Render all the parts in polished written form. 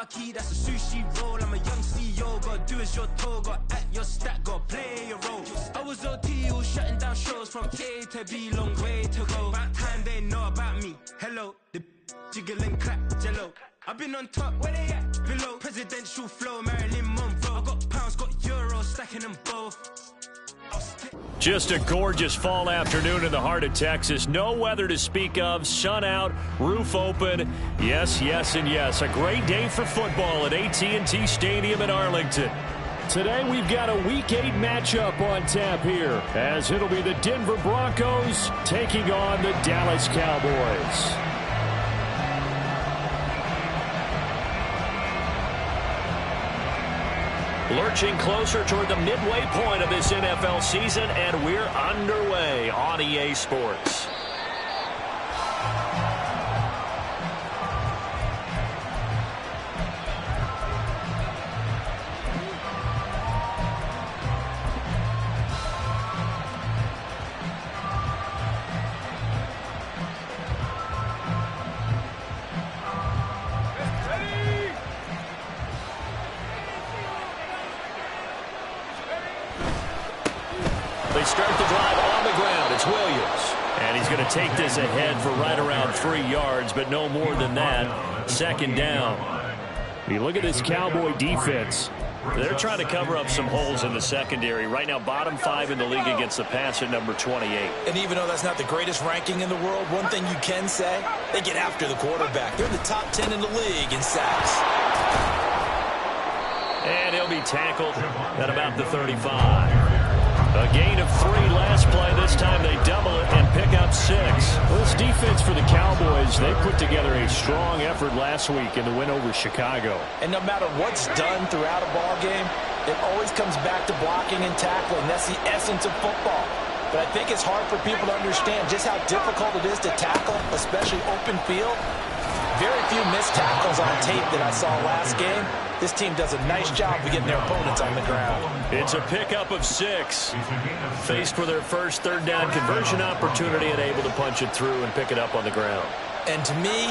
marquee, that's a sushi roll. I'm a young CEO, gotta do as you're told. Gotta act your stat, gotta play your role. I was OT, all shutting down shows. From A to B, long way to go. About time they know about me. Hello, the jiggle and clap, jello. I've been on top, where they at? Below, presidential flow, Marilyn Monroe. I got pounds, got euros, stacking them both. Just a gorgeous fall afternoon in the heart of Texas. No weather to speak of. Sun out, roof open. Yes, yes, and yes. A great day for football at AT&T Stadium in Arlington. Today we've got a Week 8 matchup on tap here, as it'll be the Denver Broncos taking on the Dallas Cowboys. Lurching closer toward the midway point of this NFL season, and we're underway on EA Sports. They start the drive on the ground. It's Williams. And he's going to take this ahead for right around 3 yards, but no more than that. Second down. You look at this Cowboy defense. They're trying to cover up some holes in the secondary. Right now, bottom 5 in the league against the pass at number 28. And even though that's not the greatest ranking in the world, one thing you can say, they get after the quarterback. They're in the top 10 in the league in sacks. And he'll be tackled at about the 35. A gain of 3 last play. This time they double it and pick up 6. Well, this defense for the Cowboys, they put together a strong effort last week in the win over Chicago. And no matter what's done throughout a ball game, it always comes back to blocking and tackling. That's the essence of football. But I think it's hard for people to understand just how difficult it is to tackle, especially open field. Very few missed tackles on tape that I saw last game. This team does a nice job of getting their opponents on the ground. It's a pickup of 6. Faced with their first third down conversion opportunity and able to punch it through and pick it up on the ground. And to me,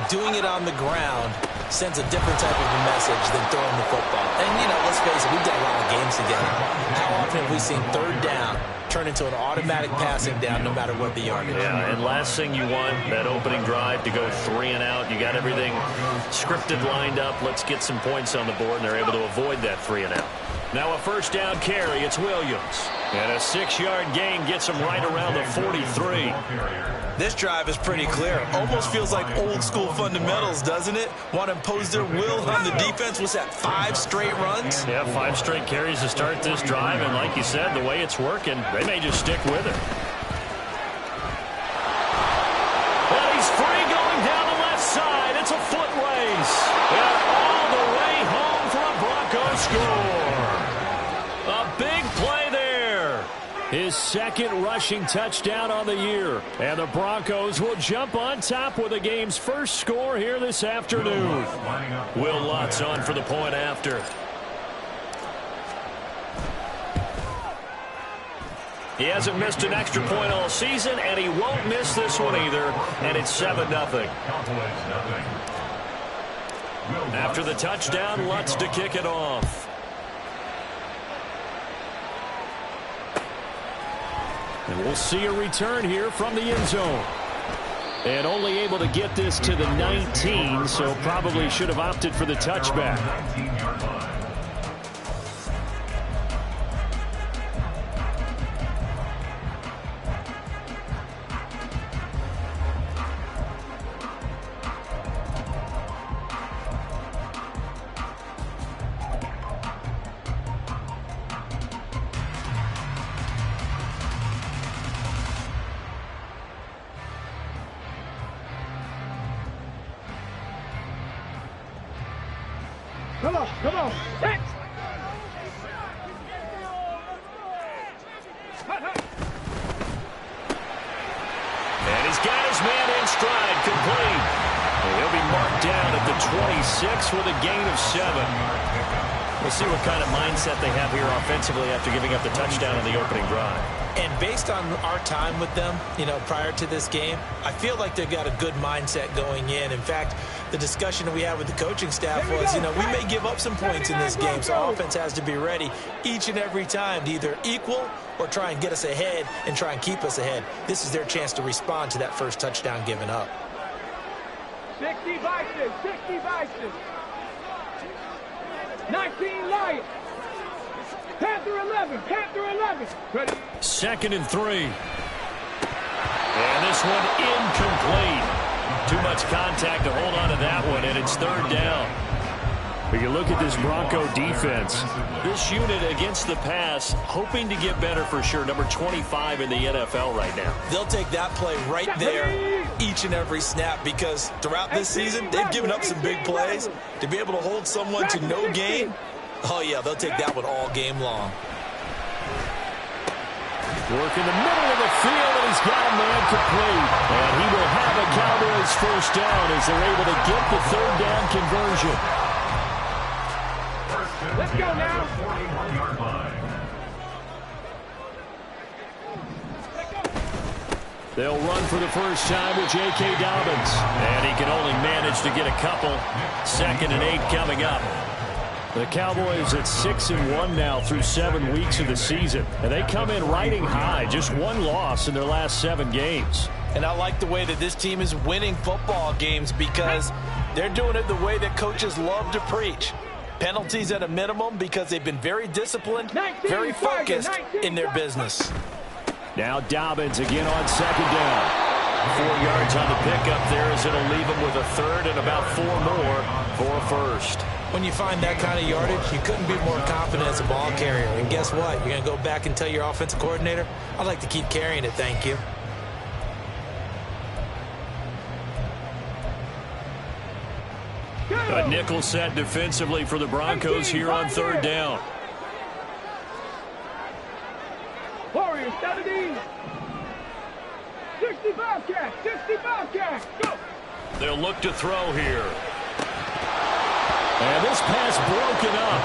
doing it on the ground sends a different type of a message than throwing the football. And, you know, let's face it, we've done a lot of games together. How often have we seen third down turn into an automatic passing down no matter what the yardage? Yeah, and last thing you want, that opening drive to go 3 and out. You got everything scripted, lined up. Let's get some points on the board, and they're able to avoid that 3 and out. Now a first down carry. It's Williams. And a 6-yard gain gets him right around the 43. This drive is pretty clear. Almost feels like old school fundamentals, doesn't it? Want to impose their will on the defense. What's that, 5 straight runs? Yeah, 5 straight carries to start this drive. And like you said, the way it's working, they may just stick with it. And he's free going down the left side. It's a foot race. And all the way home for a Broncos score. A big play there. His second rushing touchdown on the year. And the Broncos will jump on top with the game's first score here this afternoon. Will Lutz on for the point after. He hasn't missed an extra point all season, and he won't miss this one either. And it's 7-0. After the touchdown, Lutz to kick it off. And we'll see a return here from the end zone. And only able to get this to the 19, so probably should have opted for the touchback. Come on, Rex! And he's got his man in stride, complete. And he'll be marked down at the 26 with a gain of 7. We'll see what kind of mindset they have here offensively after giving up the touchdown in the opening drive. And based on our time with them, prior to this game, I feel like they've got a good mindset going in. In fact, the discussion we had with the coaching staff was, we may give up some points in this game, so our offense has to be ready each and every time to either equal or try and get us ahead and try and keep us ahead. This is their chance to respond to that first touchdown given up. 60 Vikings, 60 Vikings. 19 Lions. Panther 11, Panther 11. Ready. 2nd and 3. And this one incomplete. Too much contact to hold on to that one, and it's 3rd down. But you look at this Bronco defense. This unit against the pass, hoping to get better for sure. Number 25 in the NFL right now. They'll take that play right there each and every snap because throughout this season, they've given up some big plays. To be able to hold someone to no gain, oh, yeah, they'll take that one all game long. Work in the middle of the field, and he's got a man complete. And he will have a Cowboys first down as they're able to get the 3rd down conversion. Let's go now. They'll run for the first time with J.K. Dobbins. And he can only manage to get a couple. 2nd and 8 coming up. The Cowboys at 6-1 now through 7 weeks of the season. And they come in riding high. Just one loss in their last 7 games. And I like the way that this team is winning football games because they're doing it the way that coaches love to preach. Penalties at a minimum because they've been very disciplined, very focused in their business. Now Dobbins again on 2nd down. 4 yards on the pickup there as it'll leave him with a 3rd and about 4 more for a first. When you find that kind of yardage, you couldn't be more confident as a ball carrier. And guess what? You're going to go back and tell your offensive coordinator, I'd like to keep carrying it, thank you. A nickel set defensively for the Broncos here on 3rd down. Warriors 17. 60 Bobcats, 60 Bobcats. Go. They'll look to throw here. And this pass broken up.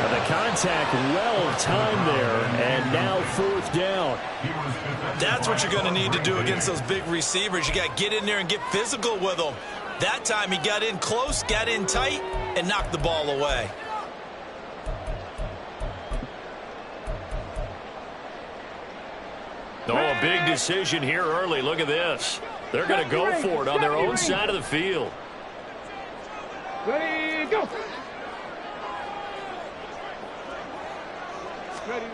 And the contact well timed there. And now 4th down. That's what you're going to need to do against those big receivers. You got to get in there and get physical with them. That time he got in close, got in tight, and knocked the ball away. Oh, a big decision here early. Look at this. They're going to go for it on their own side of the field. Ready, go. Ready.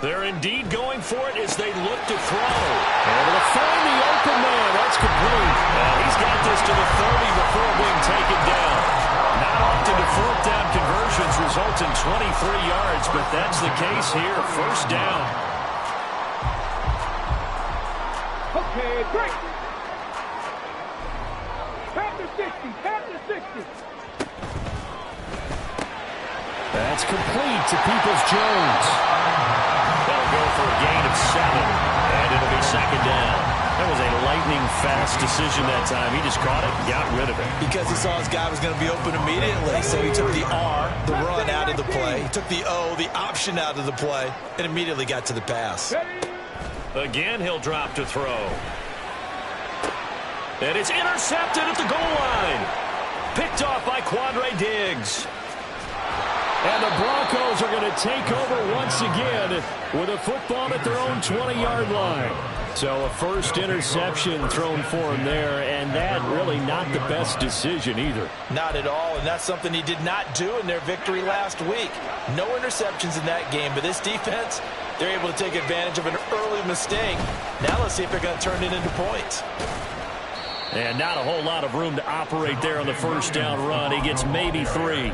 They're indeed going for it as they look to throw. Able to find the open man. That's complete. He's got this to the 30 before being taken down. Not often do 4th down conversions result in 23 yards, but that's the case here. First down. Okay, break. Panther 60, Panther 60. That's complete to Peoples-Jones. That'll go for a gain of 7, and it'll be 2nd down. That was a lightning-fast decision that time. He just caught it and got rid of it. Because he saw his guy was going to be open immediately, so he took the R, the run, out of the play. He took the O, the option, out of the play, and immediately got to the pass. Again, he'll drop to throw. And it's intercepted at the goal line. Picked off by Quandre Diggs. And the Broncos are going to take over once again with a football at their own 20-yard line. So a first interception thrown for him there, and that really not the best decision either. Not at all, and that's something he did not do in their victory last week. No interceptions in that game, but this defense, they're able to take advantage of an early mistake. Now let's see if they're going to turn it into points. And not a whole lot of room to operate there on the first down run. He gets maybe 3.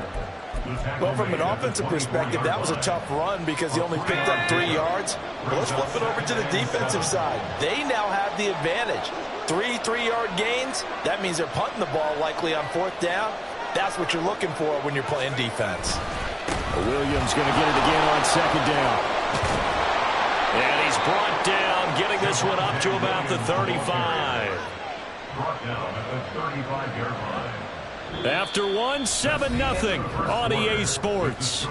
Well, from an offensive perspective, that was a tough run because he only picked up 3 yards. Well, let's flip it over to the defensive side. They now have the advantage. 3 3-yard gains, that means they're punting the ball likely on 4th down. That's what you're looking for when you're playing defense. Williams going to get it again on 2nd down. And he's brought down, getting this one up to about the 35. Brought down at the 35-yard line. After one, 7-0 on EA Sports.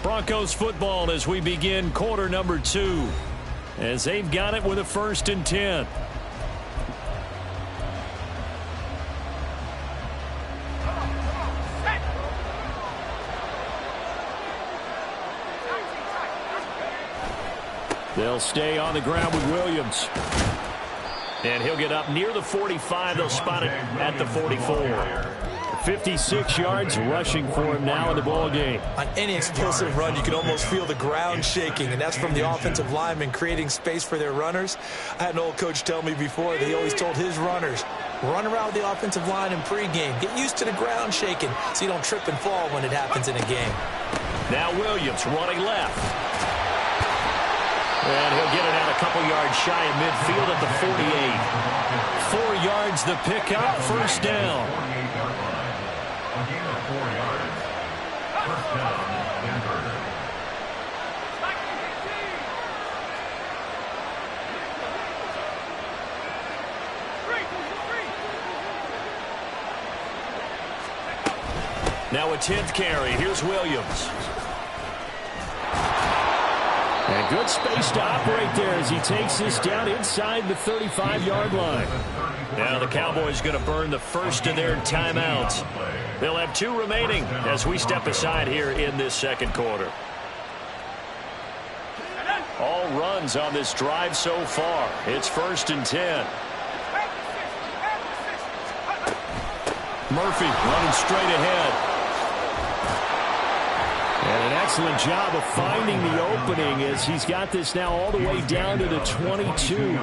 Broncos football as we begin quarter number 2. As they've got it with a 1st and 10. They'll stay on the ground with Williams. And he'll get up near the 45. They'll spot it at the 44. 56 yards rushing for him now in the ball game. On any explosive run, you can almost feel the ground shaking, and that's from the offensive linemen creating space for their runners. I had an old coach tell me before that he always told his runners, run around the offensive line in pregame. Get used to the ground shaking so you don't trip and fall when it happens in a game. Now Williams running left. And he'll get it out a couple yards shy of midfield at the 48. 4 yards the pickup, 1st down. Now a 10th carry. Here's Williams. And good space to operate there as he takes this down inside the 35-yard line. Now the Cowboys going to burn the first of their timeouts. They'll have 2 remaining as we step aside here in this second quarter. All runs on this drive so far. It's 1st and 10. Murphy running straight ahead. And an excellent job of finding the opening as he's got this now all the way down to the 22.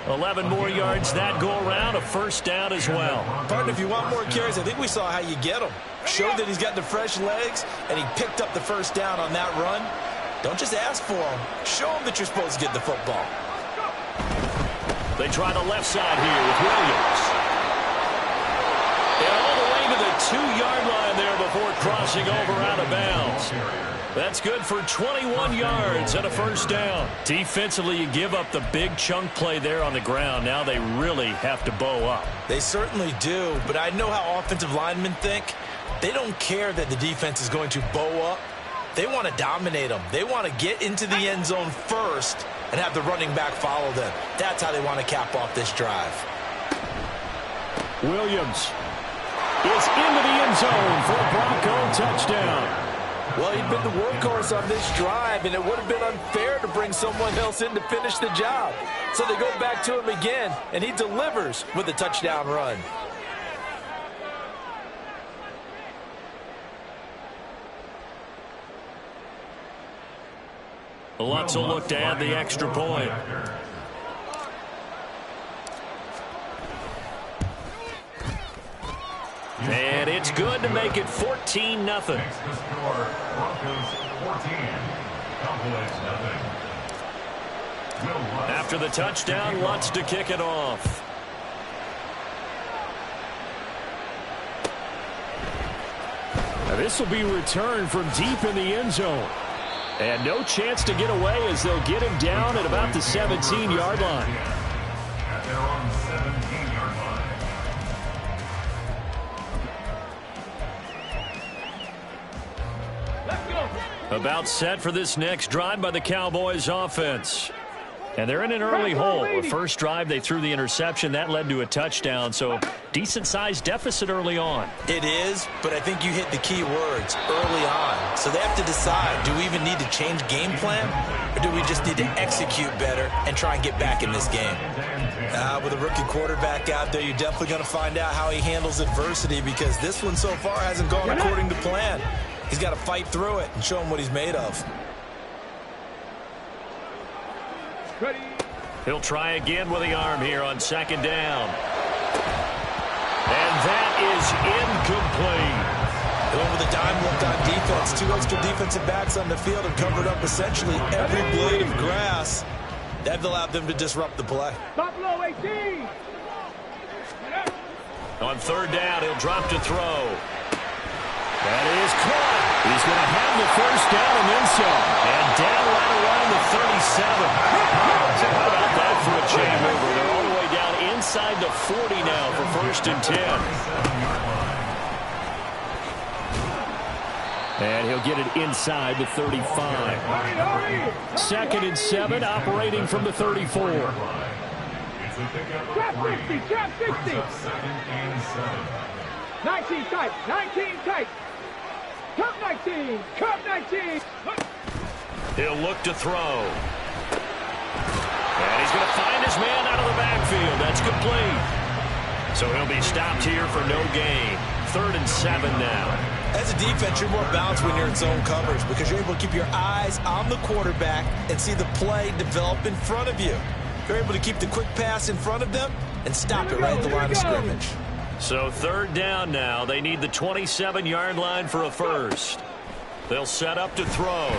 11 more yards that go around, a 1st down as well. Partner, if you want more carries, I think we saw how you get them. Showed that he's got the fresh legs, and he picked up the 1st down on that run. Don't just ask for them. Show them that you're supposed to get the football. They try the left side here with Williams. And all the way to the 2-yard line there before crossing over out of bounds. That's good for 21 yards and a 1st down. Defensively, you give up the big chunk play there on the ground. Now they really have to bow up. They certainly do, but I know how offensive linemen think. They don't care that the defense is going to bow up. They want to dominate them. They want to get into the end zone first and have the running back follow them. That's how they want to cap off this drive. Williams is into the end zone for a Bronco touchdown. Well, he'd been the workhorse on this drive, and it would have been unfair to bring someone else in to finish the job. So they go back to him again, and he delivers with a touchdown run. Lutz will look to add the extra point. And it's good to make it 14-0. After the touchdown, Lutz to kick it off. Now this will be returned from deep in the end zone. And no chance to get away as they'll get him down at about the 17-yard line. At their own 17-yard line. About set for this next drive by the Cowboys offense. And they're in an early hole. The first drive, they threw the interception. That led to a touchdown, so decent-sized deficit early on. It is, but I think you hit the key words, early on. So they have to decide, do we even need to change game plan, or do we just need to execute better and try and get back in this game? With a rookie quarterback out there, you're definitely going to find out how he handles adversity, because this one so far hasn't gone according to plan. He's got to fight through it and show him what he's made of. Ready. He'll try again with the arm here on 2nd down. And that is incomplete. Going with a dime look on defense. 2 extra defensive backs on the field have covered up essentially every blade of grass. That allowed them to disrupt the play. Stop low, 18. On 3rd down, he'll drop to throw. That is caught. He's going to have the 1st down and then some. And down right around the 37. How about that for a chain mover? They're all the way down inside the 40 now for 1st and 10. And he'll get it inside the 35. 2nd and 7, operating from the 34. Trap 60, trap 60. 19 tight, 19 tight. Cup 19, cup 19. He'll look to throw. And he's going to find his man out of the backfield. That's complete. So he'll be stopped here for no gain. 3rd and 7 now. As a defense, you're more balanced when you're in zone coverage because you're able to keep your eyes on the quarterback and see the play develop in front of you. You're able to keep the quick pass in front of them and stop it right at the line of scrimmage. So 3rd down now. They need the 27-yard line for a first. They'll set up to throw.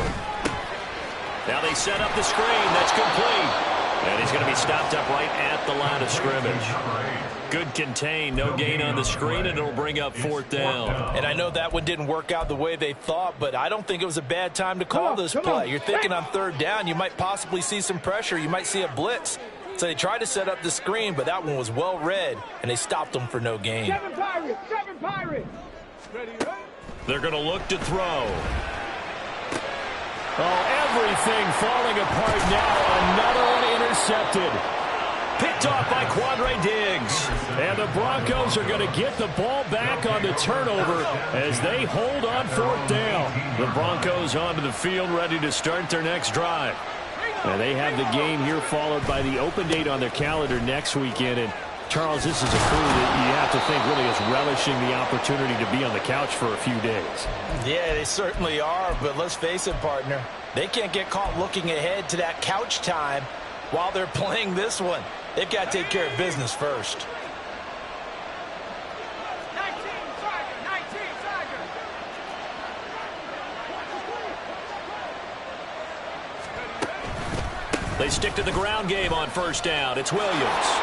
Now they set up the screen. That's complete. And he's going to be stopped up right at the line of scrimmage. Good contain, no gain on the screen, and it'll bring up 4th down. And I know that one didn't work out the way they thought, but I don't think it was a bad time to call this play. You're thinking on 3rd down, you might possibly see some pressure. You might see a blitz. So they tried to set up the screen, but that one was well read, and they stopped them for no gain. 7 Pirates, 7 Pirates. Ready, right? They're going to look to throw. Oh, everything falling apart now. Another one intercepted. Picked off by Quandre Diggs. And the Broncos are going to get the ball back on the turnover as they hold on 4th down. The Broncos onto the field ready to start their next drive. And they have the game here followed by the open date on their calendar next weekend. And Charles, this is a crew that you have to think really is relishing the opportunity to be on the couch for a few days. Yeah, they certainly are, but let's face it, partner. They can't get caught looking ahead to that couch time while they're playing this one. They've got to take care of business first. 19 Tiger. They stick to the ground game on 1st down. It's Williams.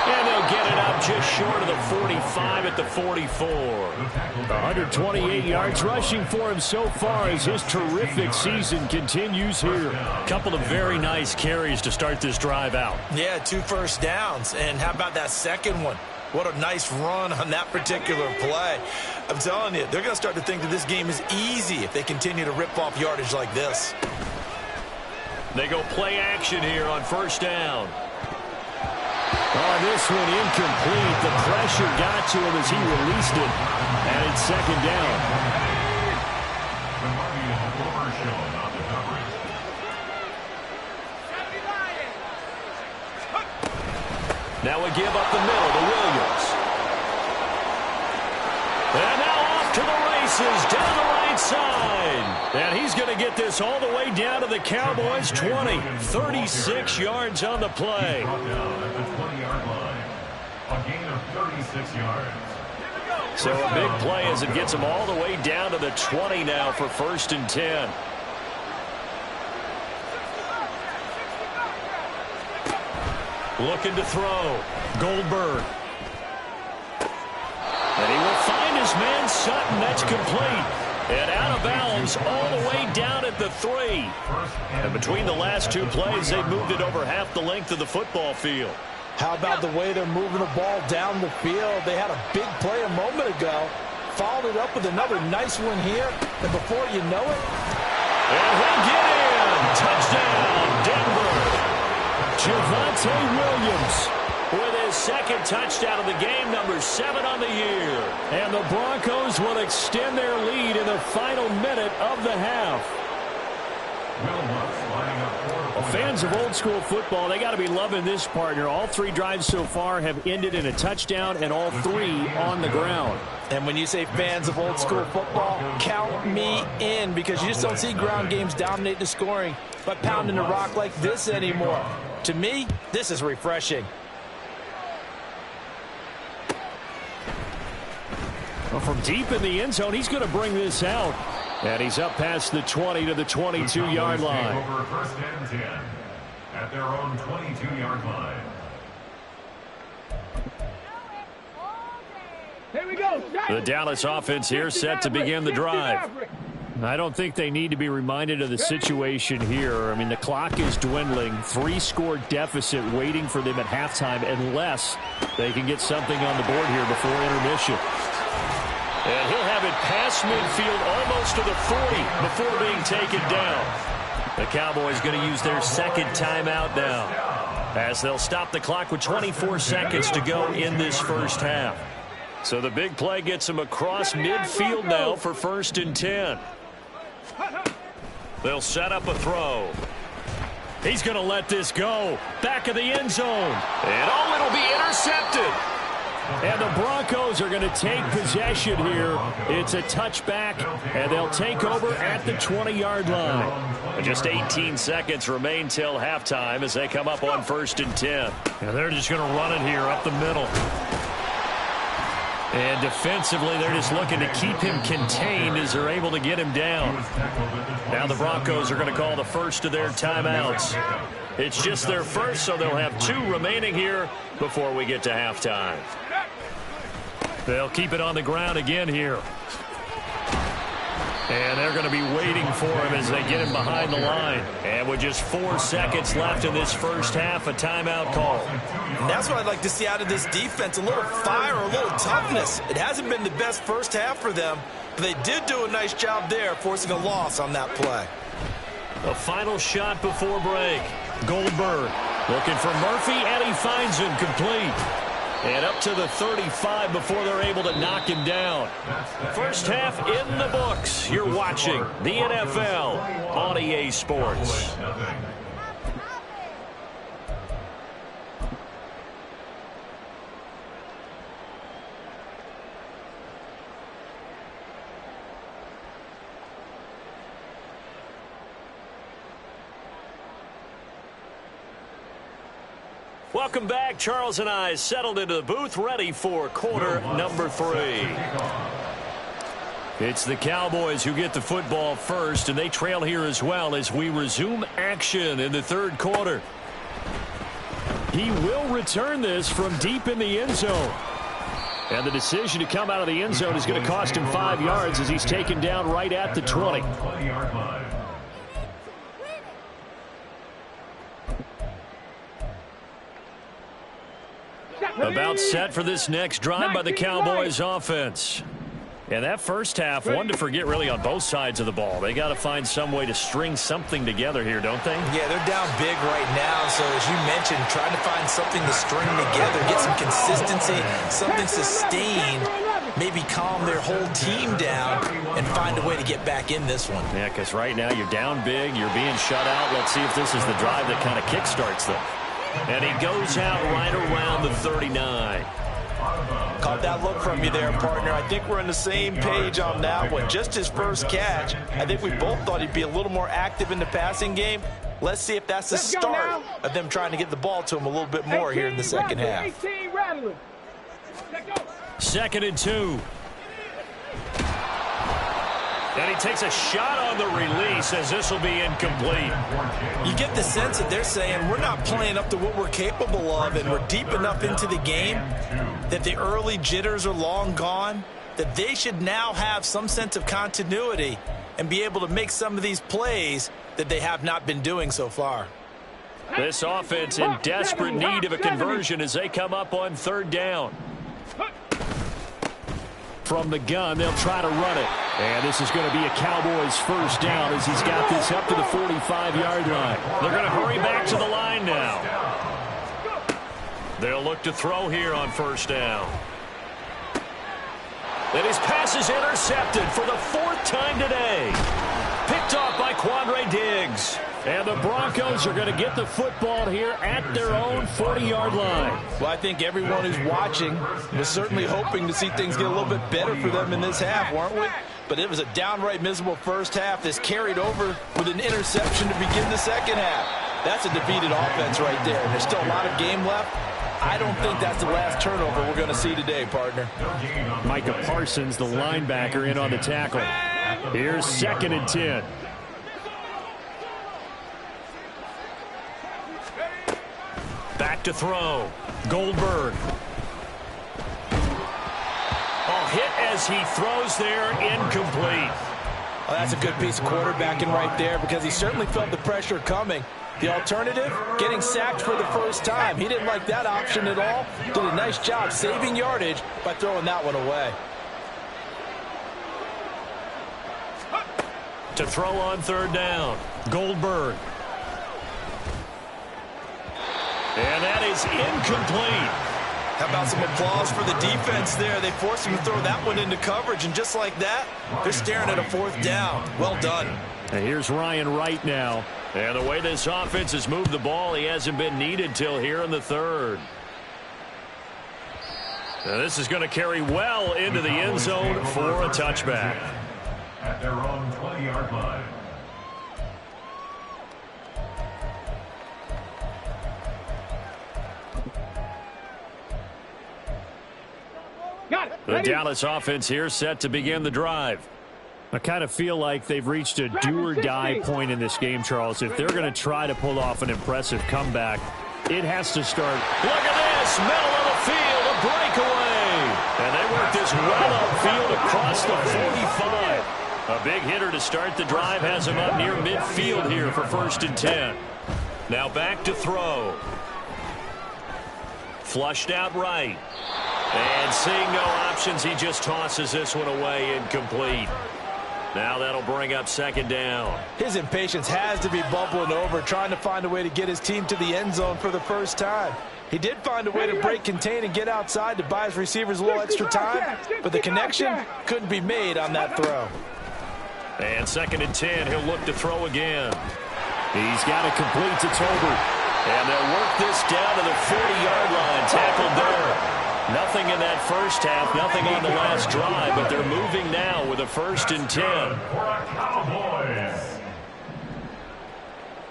And they'll get it up just short of the 45 at the 44. 128 yards rushing for him so far as his terrific season continues here. A couple of very nice carries to start this drive out. Yeah, 2 first downs. And how about that second one? What a nice run on that particular play. I'm telling you, they're going to start to think that this game is easy if they continue to rip off yardage like this. They go play action here on 1st down. Oh, this one incomplete. The pressure got to him as he released it. And it's 2nd down. Now we give up the middle to Williams. And now off to the races down the right side. And he's going to get this all the way down to the Cowboys' 20. 36 yards on the play. A gain of 36 yards. So a big play as it gets him all the way down to the 20 now for 1st and 10. Looking to throw. Goldberg. And he will find his man Sutton. That's complete. And out of bounds all the way down at the 3. And between the last 2 plays, they've moved it over half the length of the football field. How about the way they're moving the ball down the field? They had a big play a moment ago. Followed it up with another nice one here. And before you know it... And he'll get in. Touchdown, Denver. Javonte Williams with his 2nd touchdown of the game, number 7 on the year. And the Broncos will extend their lead in the final minute of the half. Fans of old school football, they got to be loving this, partner. All 3 drives so far have ended in a touchdown, and all 3 on the ground. And when you say fans of old school football, count me in, because you just don't see ground games dominate the scoring by pounding the rock like this anymore. To me, this is refreshing. Well, from deep in the end zone, he's going to bring this out. And he's up past the 20 to the 22-yard line. Over 1st and 10 at their own 22-yard line. Here we go. The Dallas offense here set to begin the drive. I don't think they need to be reminded of the situation here. I mean, the clock is dwindling. 3-score deficit waiting for them at halftime unless they can get something on the board here before intermission. And he'll have it past midfield almost to the 40 before being taken down. The Cowboys going to use their second timeout now, as they'll stop the clock with 24 seconds to go in this first half. So the big play gets them across midfield now for 1st and 10. They'll set up a throw. He's going to let this go. Back of the end zone. And oh, it'll be intercepted. And the Broncos are going to take possession here. It's a touchback, and they'll take over at the 20-yard line. And just 18 seconds remain till halftime as they come up on 1st and 10. And they're just going to run it here up the middle. And defensively, they're just looking to keep him contained as they're able to get him down. Now the Broncos are going to call the first of their timeouts. It's just their first, so they'll have 2 remaining here before we get to halftime. They'll keep it on the ground again here. And they're going to be waiting for him as they get him behind the line. And with just 4 seconds left in this first half, a timeout call. And that's what I'd like to see out of this defense, a little fire, a little toughness. It hasn't been the best first half for them, but they did do a nice job there, forcing a loss on that play. A final shot before break. Goldberg looking for Murphy, and he finds him complete. And up to the 35 before they're able to knock him down. First half in the books. You're watching the NFL on EA Sports. Welcome back. Charles and I settled into the booth, ready for quarter number 3. It's the Cowboys who get the football first, and they trail here as well as we resume action in the 3rd quarter. He will return this from deep in the end zone. And the decision to come out of the end zone is going to cost him 5 yards as he's taken down right at the 20. About set for this next drive by the Cowboys offense. And that first half, one to forget really on both sides of the ball. They got to find some way to string something together here, don't they? Yeah, they're down big right now. So as you mentioned, trying to find something to string together, get some consistency, something sustained, maybe calm their whole team down and find a way to get back in this one. Yeah, because right now you're down big, you're being shut out. Let's see if this is the drive that kind of kickstarts them. And he goes out right around the 39. Caught that look from you there, partner. I think we're on the same page on that one. Just his first catch. I think we both thought he'd be a little more active in the passing game. Let's see if that's the start of them trying to get the ball to him a little bit more here in the second half. 2nd and 2. And he takes a shot on the release as this will be incomplete. You get the sense that they're saying we're not playing up to what we're capable of, and we're deep enough into the game that the early jitters are long gone, that they should now have some sense of continuity and be able to make some of these plays that they have not been doing so far. This offense in desperate need of a conversion as they come up on 3rd down. From the gun, they'll try to run it. And this is going to be a Cowboys first down as he's got this up to the 45-yard line. They're going to hurry back to the line now. They'll look to throw here on 1st down. And his pass is intercepted for the 4th time today. Picked off by Quandre Diggs. And the Broncos are going to get the football here at their own 40-yard line. Well, I think everyone who's watching was certainly hoping to see things get a little bit better for them in this half, weren't we? But it was a downright miserable first half. This carried over with an interception to begin the second half. That's a defeated offense right there. There's still a lot of game left. I don't think that's the last turnover we're going to see today, partner. Micah Parsons, the linebacker, in on the tackle. Here's 2nd and 10. Back to throw. Goldberg. A hit as he throws there, incomplete. Well, that's a good piece of quarterbacking right there because he certainly felt the pressure coming. The alternative, getting sacked for the first time. He didn't like that option at all. Did a nice job saving yardage by throwing that one away. To throw on third down, Goldberg. And that is incomplete. How about some applause for the defense there? They forced him to throw that one into coverage, and just like that, they're staring at a fourth down. Well done. And here's Ryan Wright now. And the way this offense has moved the ball, he hasn't been needed till here in the third. Now this is going to carry well into the end zone for a touchback. At their own 20-yard line. The Dallas offense here set to begin the drive. I kind of feel like they've reached a do-or-die point in this game, Charles. If they're going to try to pull off an impressive comeback, it has to start. Look at this, middle of the field, a breakaway. And they work this well upfield across the 45. A big hitter to start the drive has him up near midfield here for 1st and 10. Now back to throw. Flushed out right. And seeing no options, he just tosses this one away, incomplete. Now that'll bring up 2nd down. His impatience has to be bubbling over, trying to find a way to get his team to the end zone for the first time. He did find a way to break contain and get outside to buy his receivers a little extra time, but the connection couldn't be made on that throw. And 2nd and 10, he'll look to throw again. He's got it complete to Tolbert. And they'll work this down to the 40-yard line, tackled there. Nothing in that first half, nothing on the last drive, but they're moving now with a 1st and 10. Cowboys.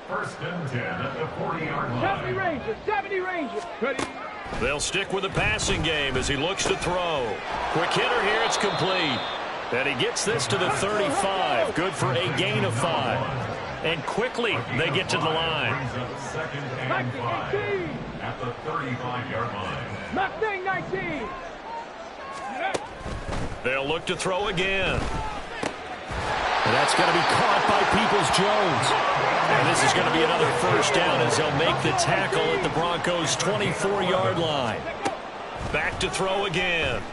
1st and 10 at the 40-yard line. 70 Rangers. Ready. They'll stick with the passing game as he looks to throw. Quick hitter here, it's complete. And he gets this to the 35. Good for a gain of 5. And quickly they get to the line. Brings up 2nd and 5 at the 35-yard line. Mustang 19. They'll look to throw again. And that's going to be caught by Peoples-Jones. And this is going to be another 1st down as they'll make the tackle at the Broncos' 24-yard line. Back to throw again.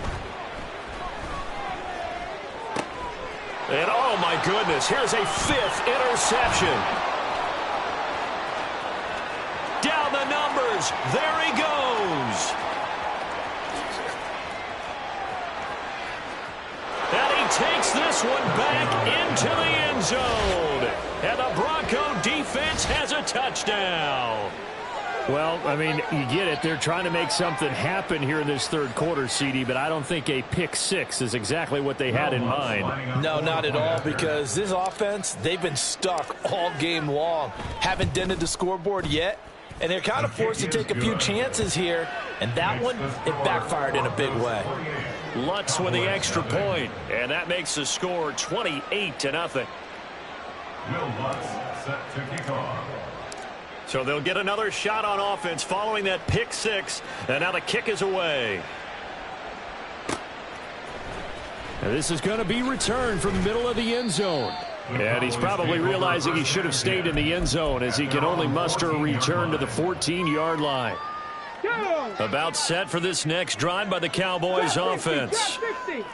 And oh my goodness, here's a 5th interception. Down the numbers, there he goes. And he takes this one back into the end zone. And the Bronco defense has a touchdown. Well, I mean, you get it. They're trying to make something happen here in this 3rd quarter, CD, but I don't think a pick 6 is exactly what they had in mind. No, not at all, because this offense, they've been stuck all game long. Haven't dented the scoreboard yet, and they're kind of forced to take a few chances here, and that one, it backfired in a big way. Lutz with the extra point, and that makes the score 28-0. Will Lutz set to kick off. So they'll get another shot on offense following that pick 6, and now the kick is away. And this is going to be returned from the middle of the end zone. And he's probably realizing he should have stayed in the end zone as he can only muster a return to the 14-yard line. About set for this next drive by the Cowboys offense.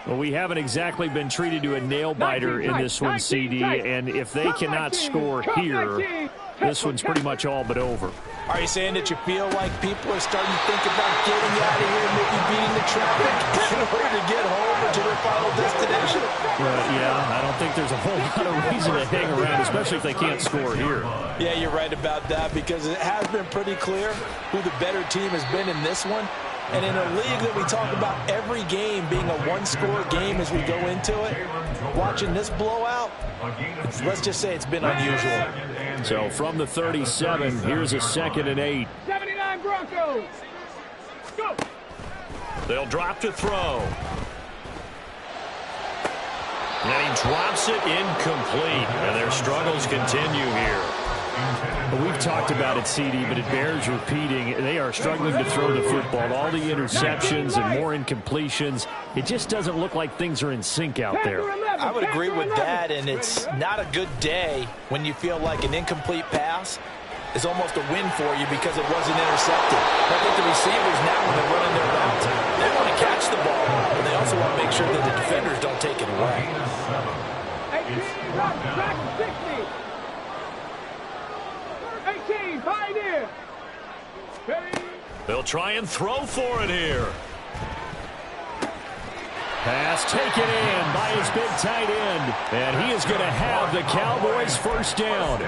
Well, we haven't exactly been treated to a nail-biter in this one, CD, and if they cannot score here, this one's pretty much all but over. Are you saying that you feel like people are starting to think about getting out of here, maybe beating the traffic in order to get home or to their final destination? Yeah, I don't think there's a whole lot of reason to hang around, especially if they can't score here. Yeah, you're right about that, because it has been pretty clear who the better team has been in this one. And in a league that we talk about every game being a one-score game as we go into it, watching this blowout, let's just say it's been unusual. So from the 37, here's a 2nd and 8. 79 Broncos. Go. They'll drop to throw. And he drops it incomplete. And their struggles continue here. We've talked about it, CD, but it bears repeating. They are struggling to throw the football. All the interceptions and more incompletions. It just doesn't look like things are in sync out there. I would agree with that, and it's not a good day when you feel like an incomplete pass is almost a win for you because it wasn't intercepted. I think the receivers now, when they're running their routes, they want to catch the ball, but they also want to make sure that the defenders don't take it away. 18, Pioneer. They'll try and throw for it here. Pass taken in by his big tight end. And he is going to have the Cowboys first down.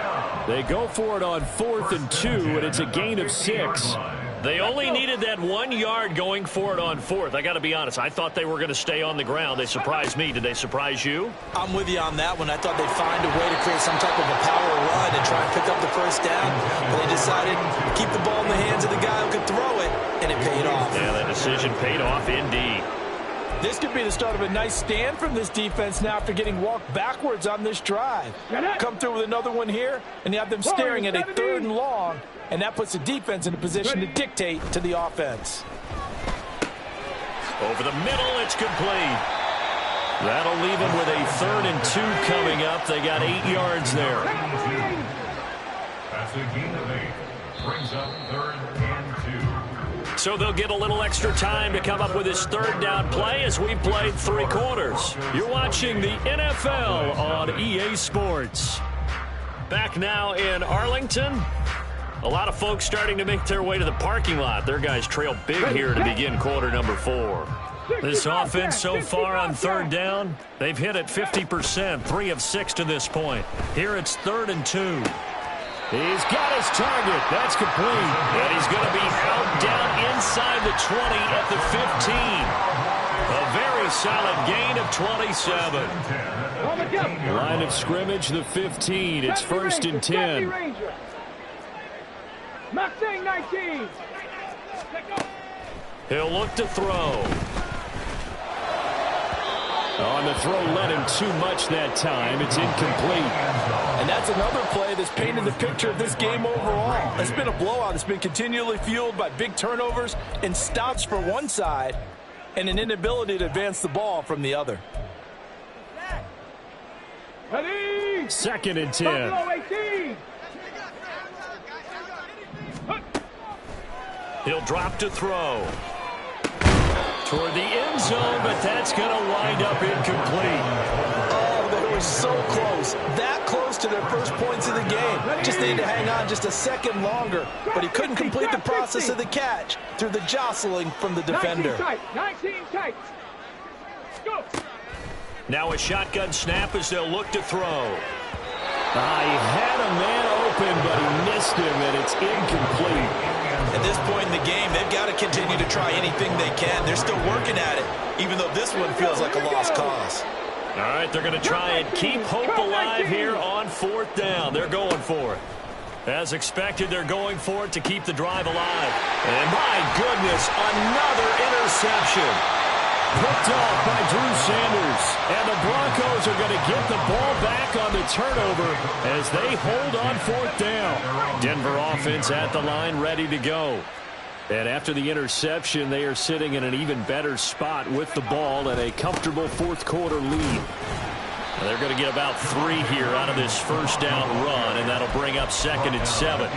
They go for it on 4th and 2, and it's a gain of 6. They only needed that 1 yard going for it on 4th. I got to be honest. I thought they were going to stay on the ground. They surprised me. Did they surprise you? I'm with you on that one. I thought they'd find a way to create some type of a power run and try and pick up the first down. But they decided to keep the ball in the hands of the guy who could throw it, and it paid off. Yeah, that decision paid off indeed. This could be the start of a nice stand from this defense now after getting walked backwards on this drive. Come through with another one here, and you have them staring at a 3rd and long, and that puts the defense in a position to dictate to the offense. Over the middle, it's complete. That'll leave them with a 3rd and 2 coming up. They got 8 yards there. That's a gain of 8. Brings up 3rd and 2. So they'll get a little extra time to come up with his 3rd down play as we've played 3 quarters. You're watching the NFL on EA Sports. Back now in Arlington. A lot of folks starting to make their way to the parking lot. Their guys trail big here to begin quarter number 4. This offense so far on 3rd down, they've hit it 50%, 3 of 6 to this point. Here it's 3rd and 2. He's got his target. That's complete. And he's going to be out down inside the 20 at the 15. A very solid gain of 27. Line of scrimmage, the 15. It's 1st and 10. Mustang 19. He'll look to throw. On the throw, led him too much that time. It's incomplete. And that's another play that's painted the picture of this game overall. It's been a blowout. It's been continually fueled by big turnovers and stops for one side and an inability to advance the ball from the other. 2nd and 10. He'll drop to throw. Toward the end zone, but that's going to wind up incomplete. Oh, they were so close. That close to their first points of the game. Just needed to hang on just a second longer, but he couldn't complete the process of the catch through the jostling from the defender. 19 tight. Go. Now a shotgun snap as they'll look to throw. He had a man open, but he missed him, and it's incomplete. At this point in the game, they've got to continue to try anything they can. They're still working at it, even though this one feels like a lost cause. All right, they're going to try and keep hope alive here on 4th down. They're going for it. As expected, they're going for it to keep the drive alive. And my goodness, another interception. Picked off by Drew Sanders. And the Broncos are going to get the ball back on the turnover as they hold on 4th down. Denver offense at the line, ready to go. And after the interception, they are sitting in an even better spot with the ball and a comfortable 4th quarter lead. They're going to get about 3 here out of this first down run, and that'll bring up 2nd and 7.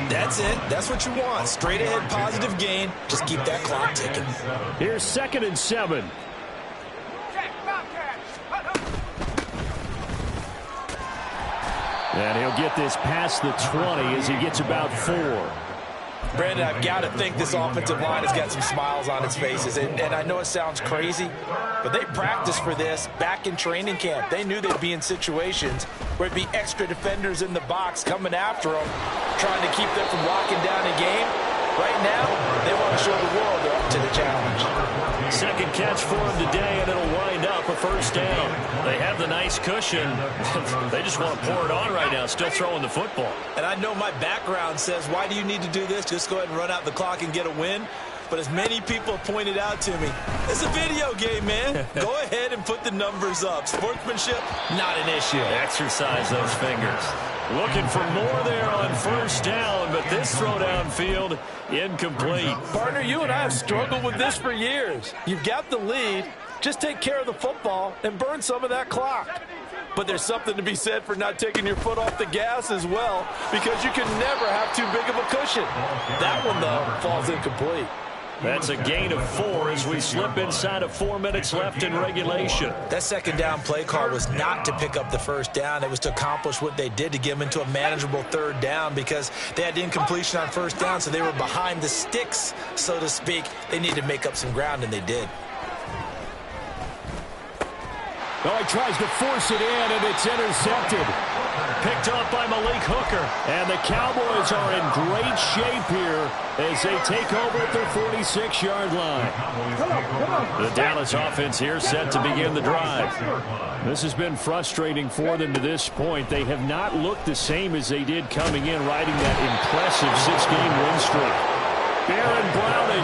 That's it. That's what you want. Straight ahead positive gain. Just keep that clock ticking. Here's 2nd and 7. And he'll get this past the 20 as he gets about 4. Brandon, I've got to think this offensive line has got some smiles on its faces. And I know it sounds crazy, but they practiced for this back in training camp. They knew they'd be in situations where it'd be extra defenders in the box coming after them, trying to keep them from locking down a game. Right now, they want to show the world they're up to the challenge. 2nd catch for him today, and it'll wind up a first down. They have the nice cushion. They just want to pour it on right now, still throwing the football. And I know my background says, why do you need to do this? Just go ahead and run out the clock and get a win. But as many people pointed out to me, it's a video game, man. Go ahead and put the numbers up. Sportsmanship, not an issue. Exercise those fingers. Looking for more there on first down, but this throw downfield, incomplete. Partner, you and I have struggled with this for years. You've got the lead. Just take care of the football and burn some of that clock. But there's something to be said for not taking your foot off the gas as well, because you can never have too big of a cushion. That one, though, falls incomplete. That's a gain of 4 as we slip inside of 4 minutes left in regulation. That second down play call was not to pick up the first down. It was to accomplish what they did, to get them into a manageable third down, because they had incompletion on first down, so they were behind the sticks, so to speak. They needed to make up some ground, and they did. Oh, he tries to force it in, and it's intercepted. Picked up by Malik Hooker. And the Cowboys are in great shape here as they take over at their 46-yard line. The Dallas offense here set to begin the drive. This has been frustrating for them to this point. They have not looked the same as they did coming in, riding that impressive 6-game win streak. Baron Browning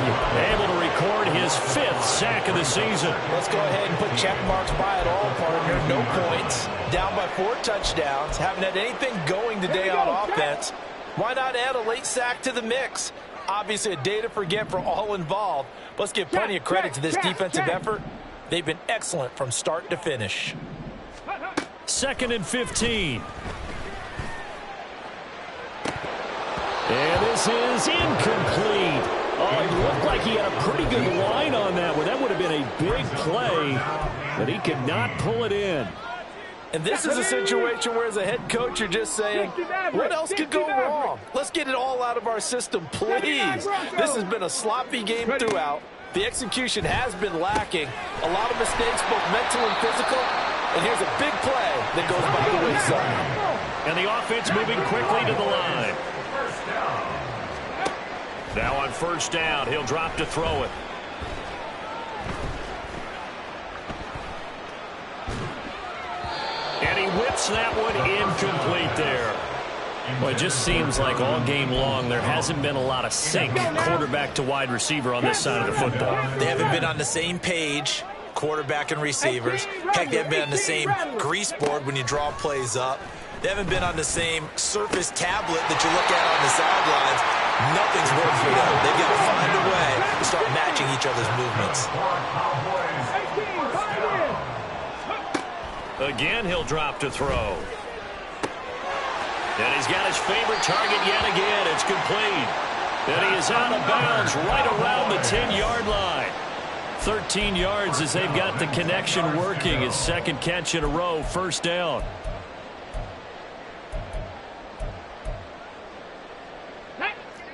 able to record his 5th sack of the season. Let's go ahead and put check marks by it all, partner. No points. Down by 4 touchdowns. Haven't had anything going today on offense. Why not add a late sack to the mix? Obviously a day to forget for all involved. Let's give plenty of credit to this defensive effort. They've been excellent from start to finish. 2nd and 15. And this is incomplete. Oh, it looked like he had a pretty good line on that one. That would have been a big play, but he could not pull it in. And this is a situation where, as a head coach, you're just saying, what else could go wrong? Let's get it all out of our system, please. This has been a sloppy game throughout. The execution has been lacking. A lot of mistakes, both mental and physical. And here's a big play that goes by the wayside. And the offense moving quickly to the line. Now on first down, he'll drop to throw it. And he whips that one incomplete there. Well, it just seems like all game long there hasn't been a lot of sync quarterback to wide receiver on this side of the football. They haven't been on the same page, quarterback and receivers. Heck, they haven't been on the same grease board when you draw plays up. They haven't been on the same surface tablet that you look at on the sidelines. Nothing's worked for them. They've got to find a way to start matching each other's movements. Again, he'll drop to throw. And he's got his favorite target yet again. It's complete. And he is out of bounds right around the 10-yard line. 13 yards as they've got the connection working. His second catch in a row, first down.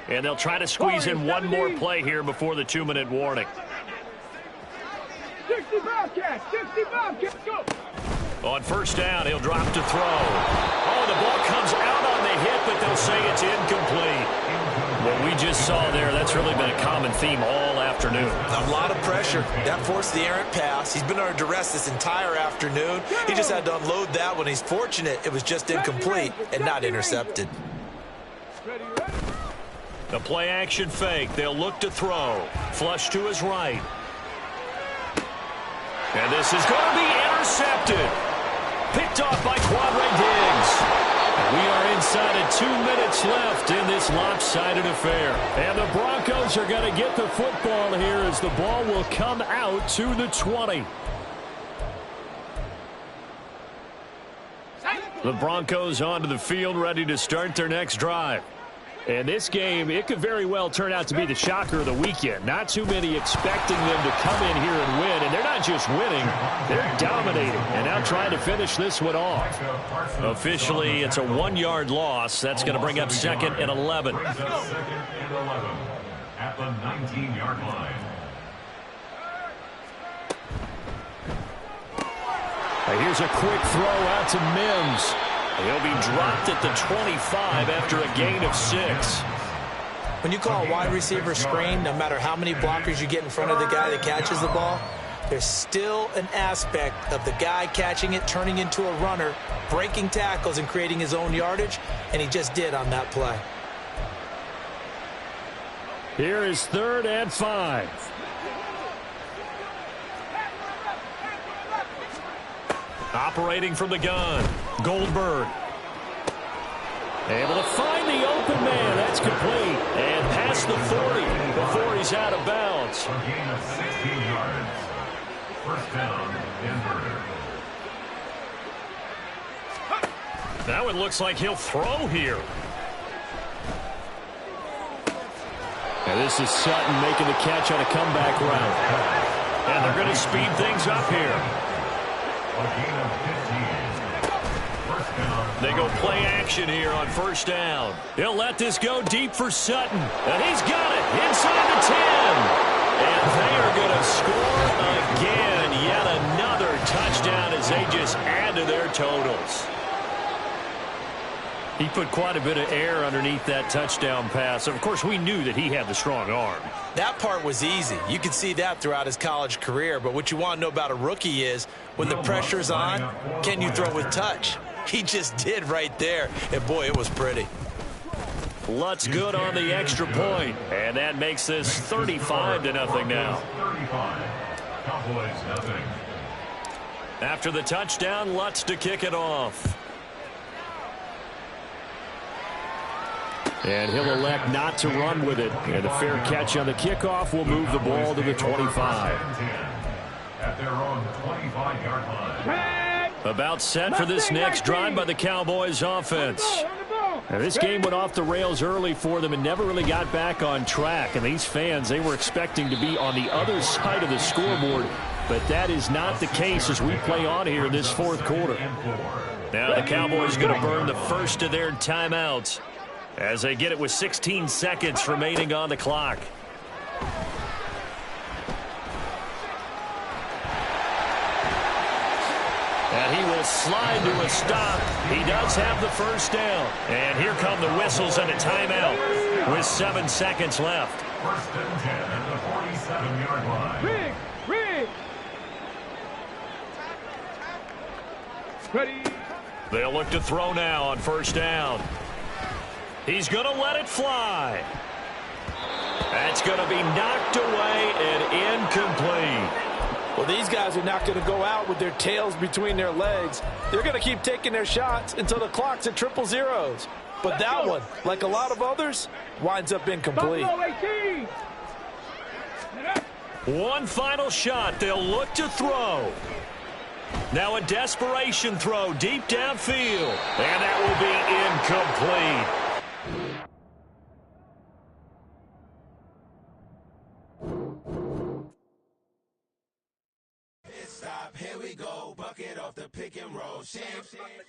And they'll try to squeeze in one more play here before the 2-minute warning. 65 catch, 65 catch, go! On first down, he'll drop to throw. Oh, the ball comes out on the hit, but they'll say it's incomplete. What we just saw there, that's really been a common theme all afternoon. A lot of pressure. That forced the errant pass. He's been under duress this entire afternoon. He just had to unload that one. He's fortunate it was just incomplete and not intercepted. The play action fake. They'll look to throw. Flush to his right. And this is going to be intercepted. Picked off by Quandre Diggs. We are inside of 2 minutes left in this lopsided affair. And the Broncos are going to get the football here as the ball will come out to the 20. The Broncos onto the field ready to start their next drive. And this game, it could very well turn out to be the shocker of the weekend. Not too many expecting them to come in here and win. And they're not just winning, they're dominating. And now trying to finish this one off. Officially, it's a 1-yard loss. That's going to bring up 2nd and 11. At the 19-yard line. Here's a quick throw out to Mims. He'll be dropped at the 25 after a gain of 6. When you call a wide receiver screen, no matter how many blockers you get in front of the guy that catches the ball, there's still an aspect of the guy catching it, turning into a runner, breaking tackles and creating his own yardage, and he just did on that play. Here is 3rd and 5. Operating from the gun, Goldberg. Able to find the open man. That's complete. And past the 40 before he's out of bounds. A gain of 16 yards. First down, Denver. Now it looks like he'll throw here. And this is Sutton making the catch on a comeback route. And they're going to speed things up here. A gain of 15. First down. They go play action here on first down. He'll let this go deep for Sutton. And he's got it inside the 10. And they are going to score again. Yet another touchdown as they just add to their totals. He put quite a bit of air underneath that touchdown pass. Of course, we knew that he had the strong arm. That part was easy. You could see that throughout his college career. But what you want to know about a rookie is when the pressure's on, can you throw with touch? He just did right there. And, boy, it was pretty. Lutz good on the extra point. And that makes this 35-0 now. 35. Cowboys nothing. After the touchdown, Lutz to kick it off. And he'll elect not to run with it. And a fair catch on the kickoff will move the ball to the 25. At their own 25-yard line. About set for this next drive by the Cowboys offense. Now, this game went off the rails early for them and never really got back on track. And these fans, they were expecting to be on the other side of the scoreboard. But that is not the case as we play on here in this fourth quarter. Now the Cowboys going to burn the first of their timeouts as they get it with 16 seconds remaining on the clock. And he will slide to a stop. He does have the first down. And here come the whistles and a timeout with 7 seconds left. First and 10 at the 47-yard line. Rig! Ready? They'll look to throw now on first down. He's going to let it fly. That's going to be knocked away and incomplete. Well, these guys are not going to go out with their tails between their legs. They're going to keep taking their shots until the clock's at 000. But that one, like a lot of others, winds up incomplete. One final shot. They'll look to throw. Now a desperation throw deep downfield. And that will be incomplete. Stop, here we go, bucket off the pick and roll.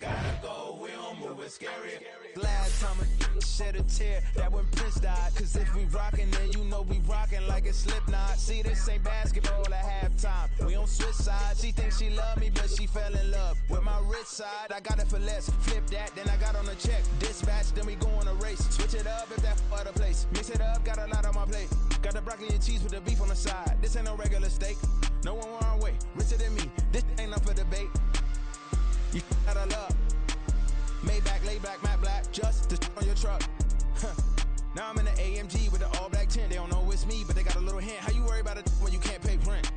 Gotta go, we don't move it scary. Glad time shed a tear, that when Prince died. Cause if we rockin', then you know we rockin' like a Slipknot. See, this ain't basketball at halftime. We on switch sides. She thinks she love me, but she fell in love with my rich side. I got it for less, flip that, then I got on a check. Dispatch, then we go on a race. Switch it up if that other place. Mix it up, got a lot on my plate. Got the broccoli and cheese with the beef on the side. This ain't no regular steak. No one wrong way, richer than me. This ain't up for debate. You out of luck. Maybach, lay back, matte black, just the on your truck. Now I'm in the AMG with the all black tint. They don't know it's me, but they got a little hint. How you worry about it when you can't pay rent?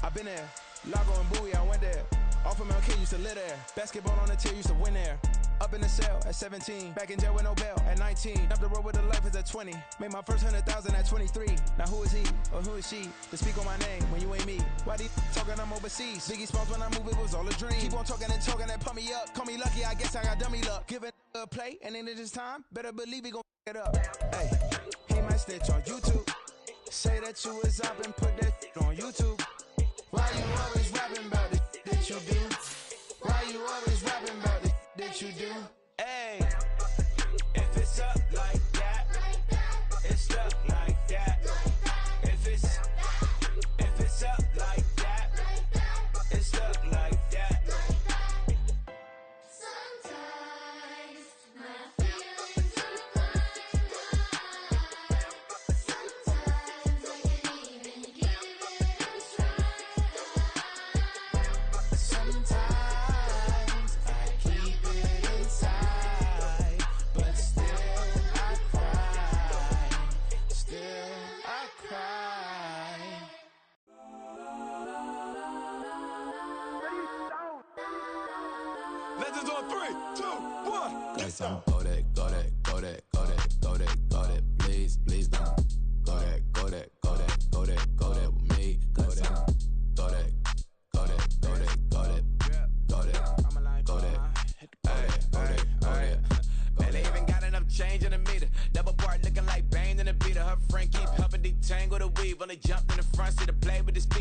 I've been there. Lago and Bowie, I went there. Off of MLK, used to live there. Basketball on the tier, used to win there. Up in the cell at 17. Back in jail with no bail at 19. Up the road with the life is at 20. Made my first 100,000 at 23. Now who is he or who is she to speak on my name when you ain't me? Why these talking I'm overseas? Biggie Smalls when I move, it was all a dream. Keep on talking and talking and pump me up. Call me lucky, I guess I got dummy luck. Give it a play and then it is time. Better believe he gon' it up. Hey, he might snitch on YouTube. Say that you was up and put that on YouTube. Why you always rapping about the that you do? Why you always rapping about the that you do? Hey, if it's up like that, it's stuck like that. If it's up like that, it's stuck like that. Sometimes my feelings are running high. Sometimes I can't even give it a try. Sometimes I keep it inside. Legends on 3, 2, 1. Let's go. Go that, go that, go that, go that, go that, go that. Please, please don't. Go that, go that, go that, go that, go that with me. Go that, go that, go that, go that, go that, go that, go that, go that. Man, they even got enough change in the meter. Double part looking like Bane in the beater. Her friend keep helping detangle the weave. When they jumped in the front seat to play with the speaker.